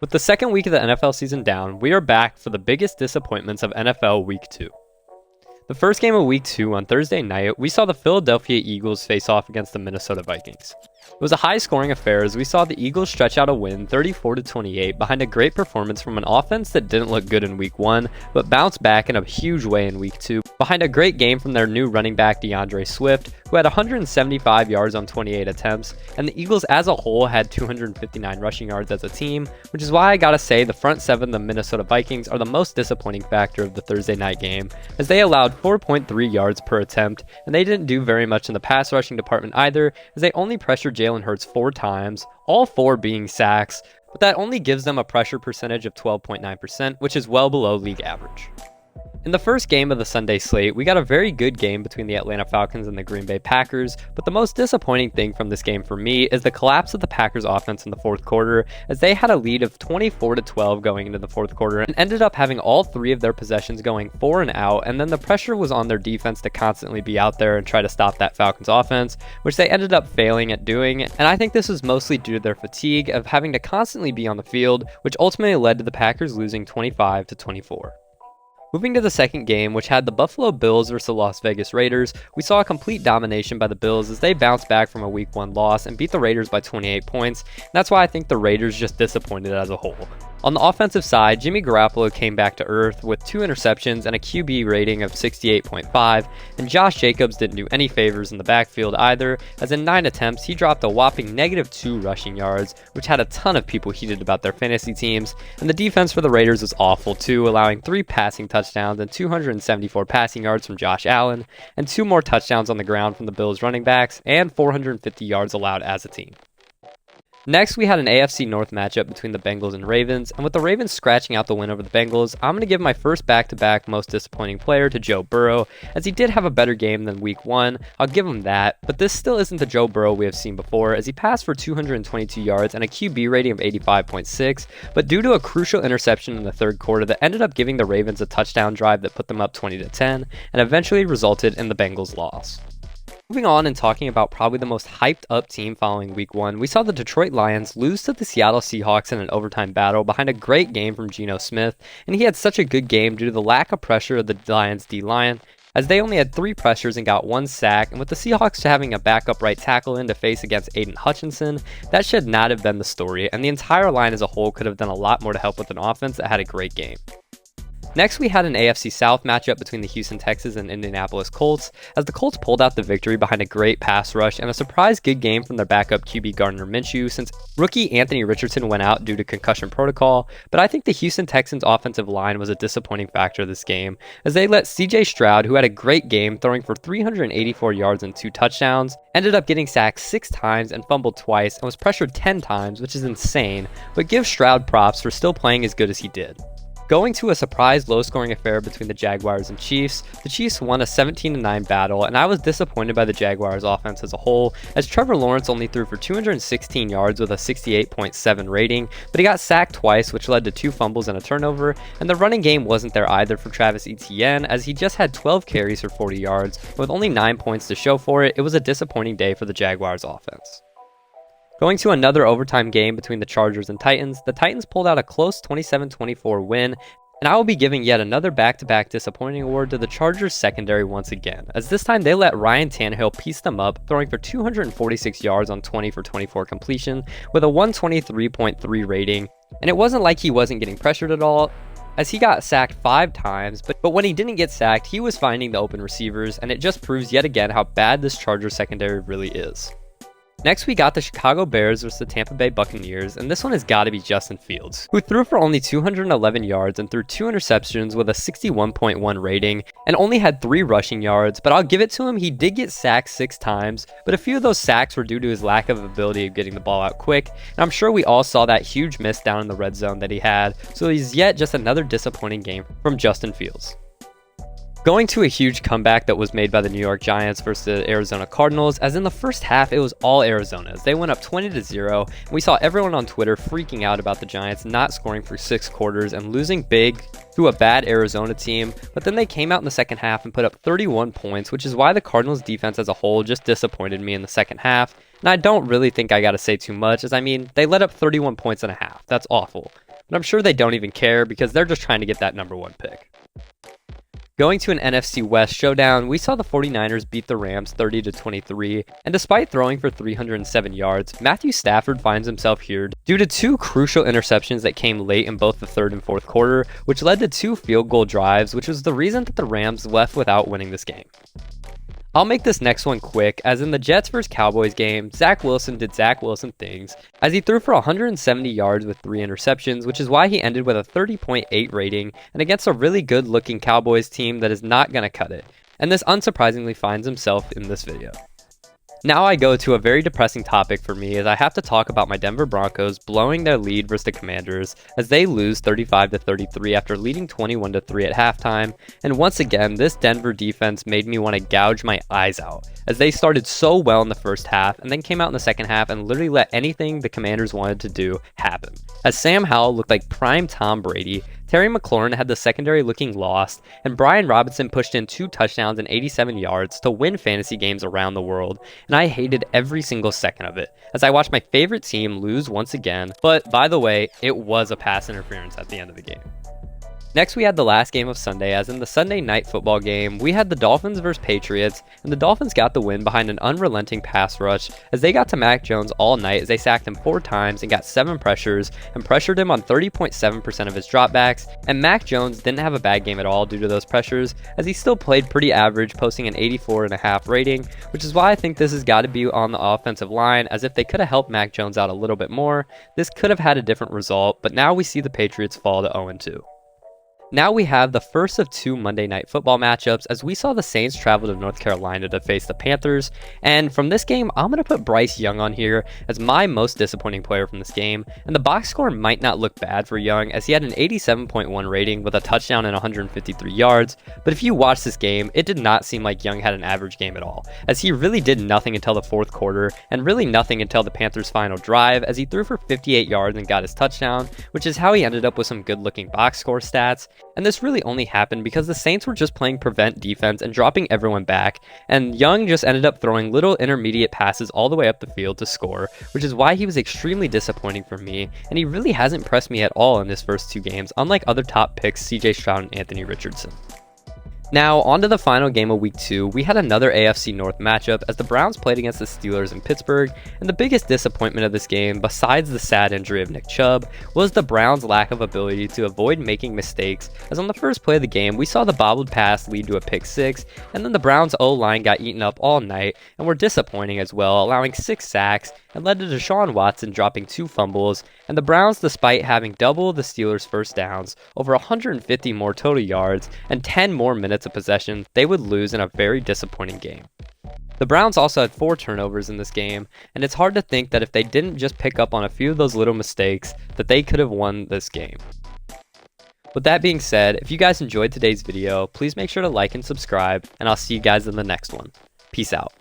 With the second week of the NFL season down, we are back for the biggest disappointments of NFL Week 2. The first game of Week 2 on Thursday night, we saw the Philadelphia Eagles face off against the Minnesota Vikings. It was a high-scoring affair as we saw the Eagles stretch out a win 34-28 behind a great performance from an offense that didn't look good in Week 1, but bounced back in a huge way in Week 2 behind a great game from their new running back DeAndre Swift, who had 175 yards on 28 attempts, and the Eagles as a whole had 259 rushing yards as a team, which is why I gotta say the front seven of the Minnesota Vikings are the most disappointing factor of the Thursday night game, as they allowed 4.3 yards per attempt, and they didn't do very much in the pass rushing department either, as they only pressured Jalen Hurts 4 times, all 4 being sacks, but that only gives them a pressure percentage of 12.9%, which is well below league average. In the first game of the Sunday slate, we got a very good game between the Atlanta Falcons and the Green Bay Packers, but the most disappointing thing from this game for me is the collapse of the Packers offense in the fourth quarter, as they had a lead of 24-12 going into the fourth quarter and ended up having all 3 of their possessions going 4 and out, and then the pressure was on their defense to constantly be out there and try to stop that Falcons offense, which they ended up failing at doing, and I think this was mostly due to their fatigue of having to constantly be on the field, which ultimately led to the Packers losing 25-24. Moving to the second game, which had the Buffalo Bills versus the Las Vegas Raiders, we saw a complete domination by the Bills as they bounced back from a Week 1 loss and beat the Raiders by 28 points, and that's why I think the Raiders just disappointed as a whole. On the offensive side, Jimmy Garoppolo came back to earth with 2 interceptions and a QB rating of 68.5, and Josh Jacobs didn't do any favors in the backfield either, as in 9 attempts he dropped a whopping -2 rushing yards, which had a ton of people heated about their fantasy teams, and the defense for the Raiders was awful too, allowing 3 passing touchdowns and 274 passing yards from Josh Allen, and 2 more touchdowns on the ground from the Bills running backs, and 450 yards allowed as a team. Next, we had an AFC North matchup between the Bengals and Ravens, and with the Ravens scratching out the win over the Bengals, I'm going to give my first back-to-back most disappointing player to Joe Burrow, as he did have a better game than Week 1, I'll give him that, but this still isn't the Joe Burrow we have seen before, as he passed for 222 yards and a QB rating of 85.6, but due to a crucial interception in the third quarter that ended up giving the Ravens a touchdown drive that put them up 20-10, and eventually resulted in the Bengals' loss. Moving on and talking about probably the most hyped up team following Week 1, we saw the Detroit Lions lose to the Seattle Seahawks in an overtime battle behind a great game from Geno Smith, and he had such a good game due to the lack of pressure of the Lions D-line, as they only had 3 pressures and got 1 sack, and with the Seahawks having a backup right tackle in to face against Aiden Hutchinson, that should not have been the story, and the entire line as a whole could have done a lot more to help with an offense that had a great game. Next, we had an AFC South matchup between the Houston Texans and Indianapolis Colts, as the Colts pulled out the victory behind a great pass rush and a surprise good game from their backup QB Gardner Minshew, since rookie Anthony Richardson went out due to concussion protocol, but I think the Houston Texans offensive line was a disappointing factor of this game, as they let CJ Stroud, who had a great game throwing for 384 yards and 2 touchdowns, ended up getting sacked 6 times and fumbled twice and was pressured 10 times, which is insane, but give Stroud props for still playing as good as he did. Going to a surprise low-scoring affair between the Jaguars and Chiefs, the Chiefs won a 17-9 battle, and I was disappointed by the Jaguars' offense as a whole, as Trevor Lawrence only threw for 216 yards with a 68.7 rating, but he got sacked twice, which led to 2 fumbles and a turnover, and the running game wasn't there either for Travis Etienne, as he just had 12 carries for 40 yards, with only 9 points to show for it. It was a disappointing day for the Jaguars' offense. Going to another overtime game between the Chargers and Titans, the Titans pulled out a close 27-24 win, and I will be giving yet another back-to-back disappointing award to the Chargers secondary once again, as this time they let Ryan Tannehill piece them up, throwing for 246 yards on 20 for 24 completion with a 123.3 rating, and it wasn't like he wasn't getting pressured at all, as he got sacked 5 times, but when he didn't get sacked, he was finding the open receivers, and it just proves yet again how bad this Chargers secondary really is. Next, we got the Chicago Bears versus the Tampa Bay Buccaneers, and this one has got to be Justin Fields, who threw for only 211 yards and threw 2 interceptions with a 61.1 rating, and only had 3 rushing yards, but I'll give it to him, he did get sacked 6 times, but a few of those sacks were due to his lack of ability of getting the ball out quick, and I'm sure we all saw that huge miss down in the red zone that he had, so he's yet just another disappointing game from Justin Fields. Going to a huge comeback that was made by the New York Giants versus the Arizona Cardinals, as in the first half it was all Arizona's. They went up 20-0, and we saw everyone on Twitter freaking out about the Giants not scoring for 6 quarters and losing big to a bad Arizona team, but then they came out in the second half and put up 31 points, which is why the Cardinals defense as a whole just disappointed me in the second half, and I don't really think I gotta say too much, as I mean, they let up 31 points and a half. That's awful. but I'm sure they don't even care because they're just trying to get that number 1 pick. Going to an NFC West showdown, we saw the 49ers beat the Rams 30-23, and despite throwing for 307 yards, Matthew Stafford finds himself here due to 2 crucial interceptions that came late in both the 3rd and 4th quarter, which led to 2 field goal drives, which was the reason that the Rams left without winning this game. I'll make this next one quick, as in the Jets vs Cowboys game, Zach Wilson did Zach Wilson things, as he threw for 170 yards with 3 interceptions, which is why he ended with a 30.8 rating, and against a really good looking Cowboys team that is not going to cut it, and this unsurprisingly finds himself in this video. Now I go to a very depressing topic for me, as I have to talk about my Denver Broncos blowing their lead versus the Commanders as they lose 35-33 after leading 21-3 at halftime, and once again this Denver defense made me want to gouge my eyes out as they started so well in the first half and then came out in the second half and literally let anything the Commanders wanted to do happen. As Sam Howell looked like prime Tom Brady, Terry McLaurin had the secondary looking lost, and Brian Robinson pushed in 2 touchdowns and 87 yards to win fantasy games around the world, and I hated every single second of it, as I watched my favorite team lose once again, but by the way, it was a pass interference at the end of the game. Next, we had the last game of Sunday, as in the Sunday night football game, we had the Dolphins vs Patriots, and the Dolphins got the win behind an unrelenting pass rush as they got to Mac Jones all night as they sacked him 4 times and got 7 pressures and pressured him on 30.7% of his dropbacks, and Mac Jones didn't have a bad game at all due to those pressures as he still played pretty average, posting an 84.5 rating, which is why I think this has got to be on the offensive line, as if they could have helped Mac Jones out a little bit more, this could have had a different result, but now we see the Patriots fall to 0-2. Now we have the first of 2 Monday Night Football matchups, as we saw the Saints travel to North Carolina to face the Panthers, and from this game I'm going to put Bryce Young on here as my most disappointing player from this game, and the box score might not look bad for Young as he had an 87.1 rating with a touchdown and 153 yards, but if you watch this game, it did not seem like Young had an average game at all, as he really did nothing until the 4th quarter, and really nothing until the Panthers' final drive as he threw for 58 yards and got his touchdown, which is how he ended up with some good looking box score stats. And this really only happened because the Saints were just playing prevent defense and dropping everyone back, and Young just ended up throwing little intermediate passes all the way up the field to score, which is why he was extremely disappointing for me, and he really hasn't impressed me at all in his first 2 games, unlike other top picks CJ Stroud and Anthony Richardson. Now, on to the final game of week 2, we had another AFC North matchup as the Browns played against the Steelers in Pittsburgh, and the biggest disappointment of this game, besides the sad injury of Nick Chubb, was the Browns' lack of ability to avoid making mistakes, as on the first play of the game, we saw the bobbled pass lead to a pick 6, and then the Browns' O-line got eaten up all night, and were disappointing as well, allowing 6 sacks, and led to Deshaun Watson dropping 2 fumbles, and the Browns, despite having double the Steelers' first downs, over 150 more total yards, and 10 more minutes of possession, they would lose in a very disappointing game. The Browns also had 4 turnovers in this game, and it's hard to think that if they didn't just pick up on a few of those little mistakes, that they could have won this game. With that being said, if you guys enjoyed today's video, please make sure to like and subscribe, and I'll see you guys in the next one. Peace out.